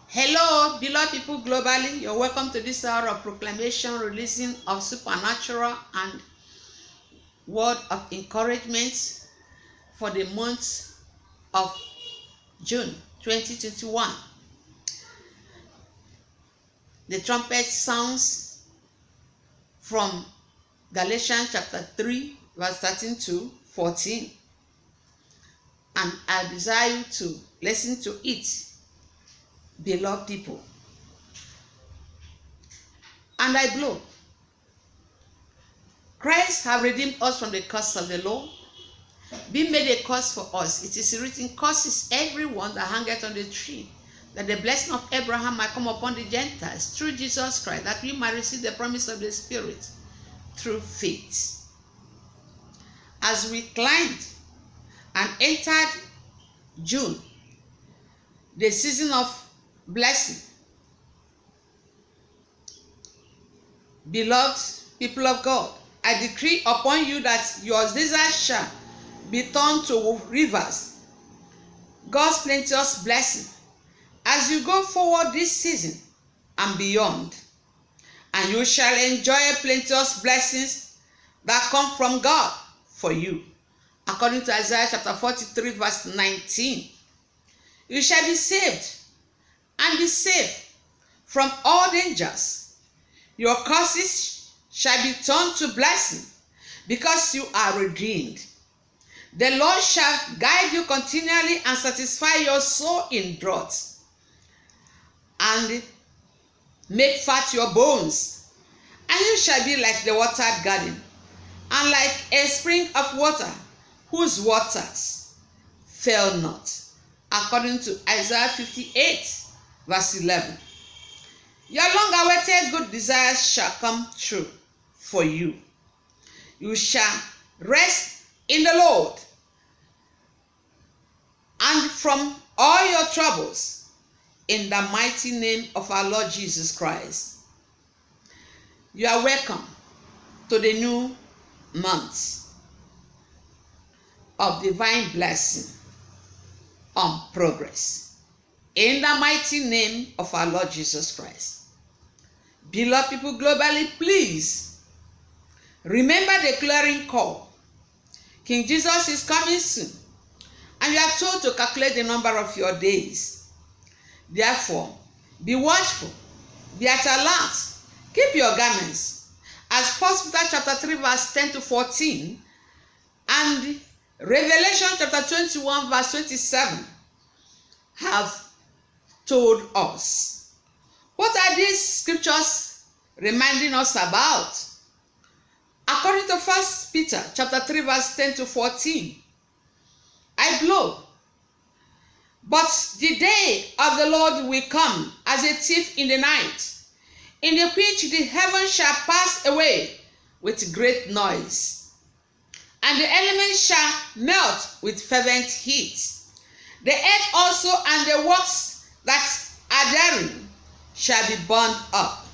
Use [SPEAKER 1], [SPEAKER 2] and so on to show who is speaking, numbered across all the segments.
[SPEAKER 1] Hello, beloved people globally. You're welcome to this hour of proclamation, releasing of supernatural and word of encouragement for the month of June 2021. The trumpet sounds from Galatians chapter 3, verse 13 to 14. And I desire you to listen to it, beloved people. And I blow. Christ have redeemed us from the curse of the law, being made a curse for us. It is written, curses everyone that hangeth on the tree, that the blessing of Abraham might come upon the Gentiles through Jesus Christ, that we might receive the promise of the Spirit through faith. As we climbed and entered June, the season of blessing, beloved people of God, I decree upon you that your desires shall be turned to rivers, God's plenteous blessing, as you go forward this season and beyond. And you shall enjoy plenteous blessings that come from God for you. According to Isaiah chapter 43, verse 19. You shall be saved and be safe from all dangers. Your curses shall be turned to blessing, because you are redeemed. The Lord shall guide you continually and satisfy your soul in drought, and make fat your bones. And you shall be like the watered garden, and like a spring of water, whose waters fail not. According to Isaiah 58, verse 11. Your long-awaited good desires shall come true for you. You shall rest in the Lord, and from all your troubles, in the mighty name of our Lord Jesus Christ. You are welcome to the new month of divine blessing on progress, in the mighty name of our Lord Jesus Christ. Beloved people globally, please remember the clearing call. King Jesus is coming soon, and you are told to calculate the number of your days. Therefore, be watchful, be at alert, keep your garments, as 1 Peter chapter 3, verse 10 to 14, and Revelation chapter 21, verse 27 have told us. What are these scriptures reminding us about? According to 1 Peter chapter 3, verse 10 to 14, I blow, but the day of the Lord will come as a thief in the night, in the which the heavens shall pass away with great noise, and the elements shall melt with fervent heat. The earth also and the works that are therein shall be burned up.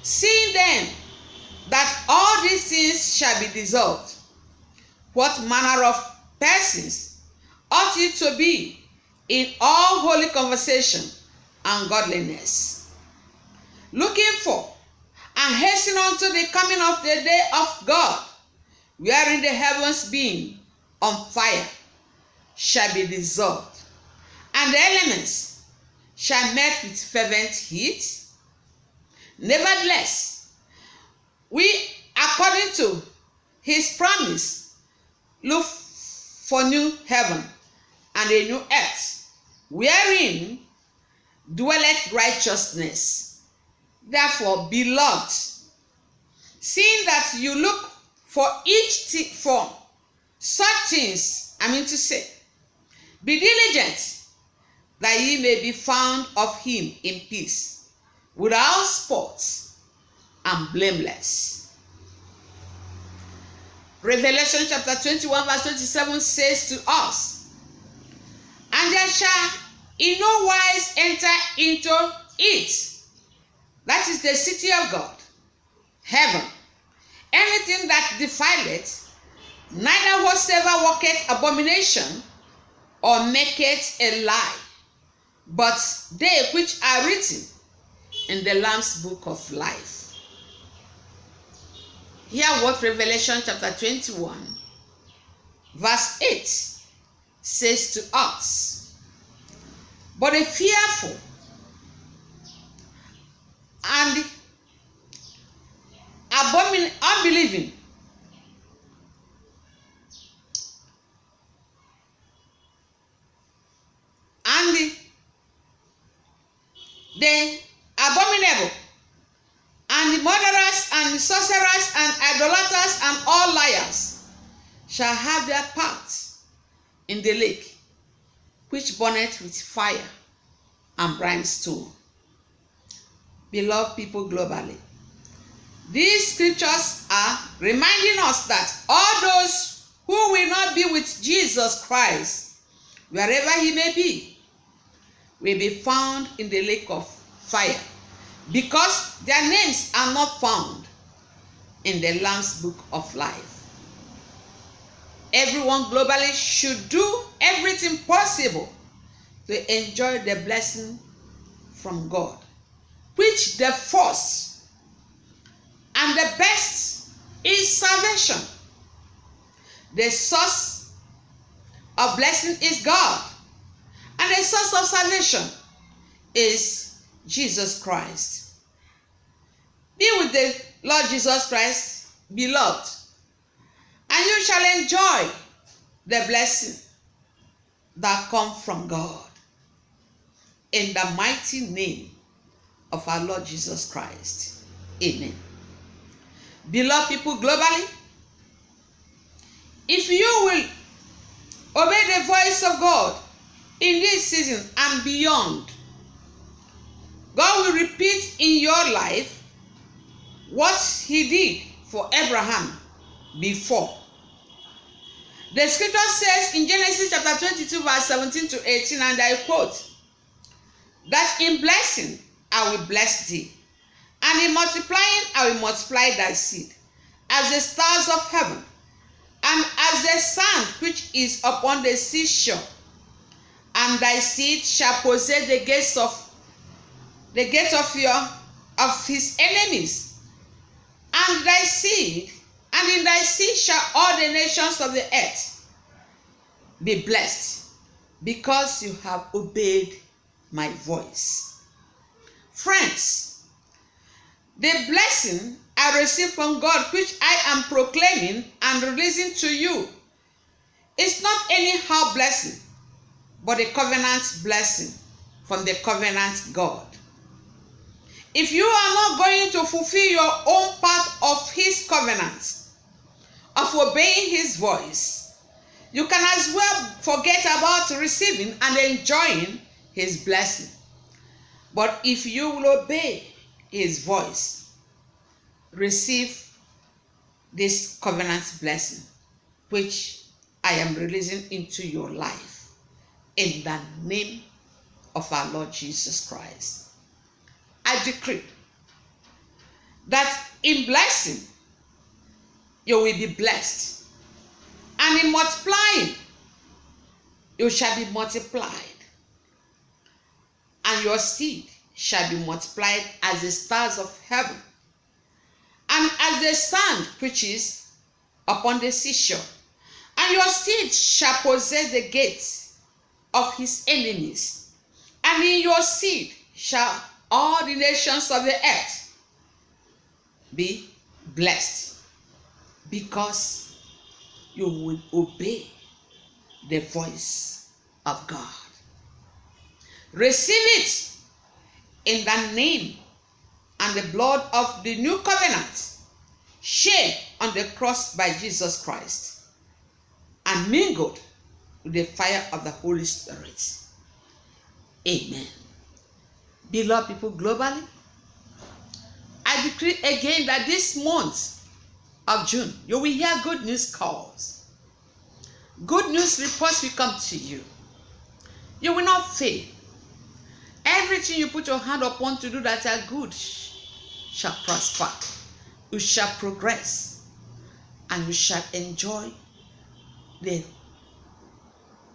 [SPEAKER 1] Seeing then that all these things shall be dissolved, what manner of persons ought ye to be in all holy conversation and godliness, looking for and hasten unto the coming of the day of God, wherein the heavens being on fire shall be dissolved, and the elements shall melt with fervent heat? Nevertheless, we, according to his promise, look for new heaven and a new earth, wherein dwelleth righteousness. Therefore, beloved, seeing that you look for for such things, be diligent that ye may be found of him in peace, without spot and blameless. Revelation chapter 21, verse 27 says to us, and there shall in no wise enter into it, that is the city of God, heaven, anything that defileth, neither whatsoever worketh abomination, or maketh a lie, but they which are written in the Lamb's book of life. Hear what Revelation chapter 21, verse 8 says to us. But the fearful and unbelieving and the abominable and the murderers and the sorcerers and idolaters and all liars shall have their part in the lake which burneth with fire and brimstone. Beloved people globally, these scriptures are reminding us that all those who will not be with Jesus Christ, wherever he may be, will be found in the lake of fire, because their names are not found in the Lamb's book of life. Everyone globally should do everything possible to enjoy the blessing from God, which the first and the best is salvation. The source of blessing is God, and the source of salvation is Jesus Christ. Be with the Lord Jesus Christ, beloved, and you shall enjoy the blessing that comes from God. In the mighty name of our Lord Jesus Christ. Amen. Beloved people globally, if you will obey the voice of God in this season and beyond, God will repeat in your life what he did for Abraham before. The scripture says in Genesis chapter 22 verse 17 to 18, and I quote, that in blessing I will bless thee, and in multiplying I will multiply thy seed, as the stars of heaven, and as the sand which is upon the seashore. And thy seed shall possess the gates of his enemies, and thy seed, and in thy seed shall all the nations of the earth be blessed, because you have obeyed my voice. Friends, the blessing I received from God, which I am proclaiming and releasing to you, is not anyhow blessing, but a covenant blessing from the covenant God. If you are not going to fulfill your own part of his covenant, of obeying his voice, you can as well forget about receiving and enjoying his blessing. But if you will obey his voice, receive this covenant blessing, which I am releasing into your life, in the name of our Lord Jesus Christ. I decree that in blessing you will be blessed, and in multiplying you shall be multiplied, and your seed shall be multiplied as the stars of heaven, and as the sand which is upon the seashore. And your seed shall possess the gates of his enemies, and in your seed shall all the nations of the earth be blessed, because you will obey the voice of God. Receive it in the name and the blood of the new covenant, shed on the cross by Jesus Christ, and mingled with the fire of the Holy Spirit. Amen. Beloved people globally, I decree again that this month of June, you will hear good news calls. Good news reports will come to you. You will not fail. Everything you put your hand upon to do that are good shall prosper. You shall progress, and you shall enjoy the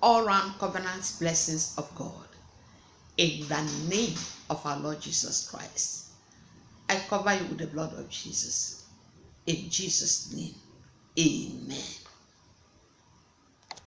[SPEAKER 1] all-round covenant blessings of God. in the name of our Lord Jesus Christ. I cover you with the blood of Jesus. In Jesus' name, amen.